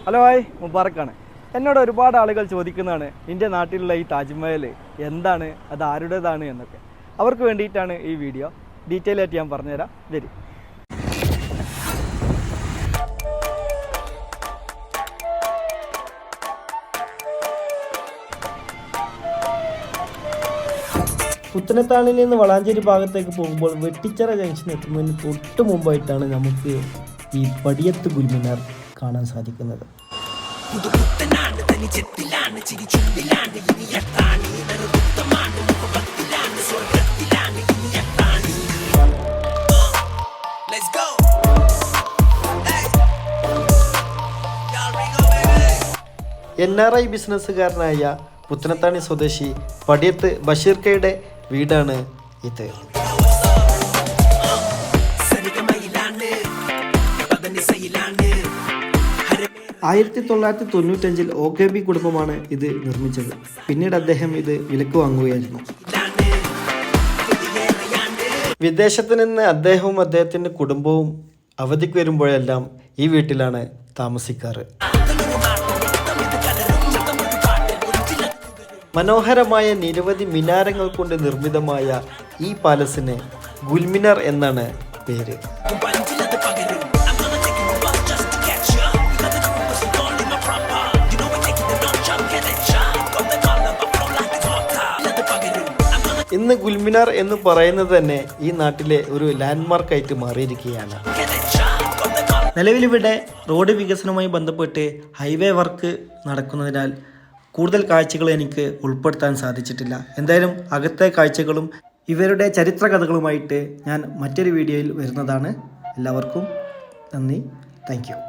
Hello hi മുബാറക്കാണ്. എന്നോട് ഒരുപാട് ആളുകൾ ചോദിക്കുന്നതാണ് എൻ്റെ നാട്ടിലുള്ള ഈ താജ്മഹൽ എന്താണ്, അത് ആരുടേതാണ് എന്നൊക്കെ. അവർക്ക് വേണ്ടിയിട്ടാണ് ഈ വീഡിയോ. ഡീറ്റെയിൽ ആയിട്ട് ഞാൻ പറഞ്ഞുതരാം. വരും. പുത്തനത്താണിൽ നിന്ന് വളാഞ്ചേരി ഭാഗത്തേക്ക് പോകുമ്പോൾ വെട്ടിച്ചിറ ജംഗ്ഷൻ എത്തുന്നതിന് തൊട്ട് മുമ്പായിട്ടാണ് നമുക്ക് ഈ പടിയത്ത് ഗുൽമിനാർ കാണാൻ സാധിക്കുന്നത്. NRI ബിസിനസ്സുകാരനായ പുത്തനത്താണി സ്വദേശി പടിയത്ത് ബഷീർ കയുടെ വീടാണ് ഇത്. 1995 OKB കുടുംബമാണ് ഇത് നിർമ്മിച്ചത്. പിന്നീട് അദ്ദേഹം ഇത് വിലക്ക് വാങ്ങുകയായിരുന്നു. വിദേശത്ത് നിന്ന് അദ്ദേഹവും അദ്ദേഹത്തിൻ്റെ കുടുംബവും അവധിക്ക് വരുമ്പോഴെല്ലാം ഈ വീട്ടിലാണ് താമസിക്കാറ്. മനോഹരമായ നിരവധി മിനാരങ്ങൾ കൊണ്ട് നിർമ്മിതമായ ഈ പാലസിന് ഗുൽമിനാർ എന്നാണ് പേര്. ഇന്ന് ഗുൽമിനാർ എന്ന് പറയുന്നത് തന്നെ ഈ നാട്ടിലെ ഒരു ലാൻഡ്മാർക്കായിട്ട് മാറിയിരിക്കുകയാണ്. നിലവിലിവിടെ റോഡ് വികസനവുമായി ബന്ധപ്പെട്ട് ഹൈവേ വർക്ക് നടക്കുന്നതിനാൽ കൂടുതൽ കാഴ്ചകൾ എനിക്ക് ഉൾപ്പെടുത്താൻ സാധിച്ചിട്ടില്ല. എന്തായാലും അകത്തെ കാഴ്ചകളും ഇവരുടെ ചരിത്ര കഥകളുമായിട്ട് ഞാൻ മറ്റൊരു വീഡിയോയിൽ വരുന്നതാണ്. എല്ലാവർക്കും നന്ദി. Thank you.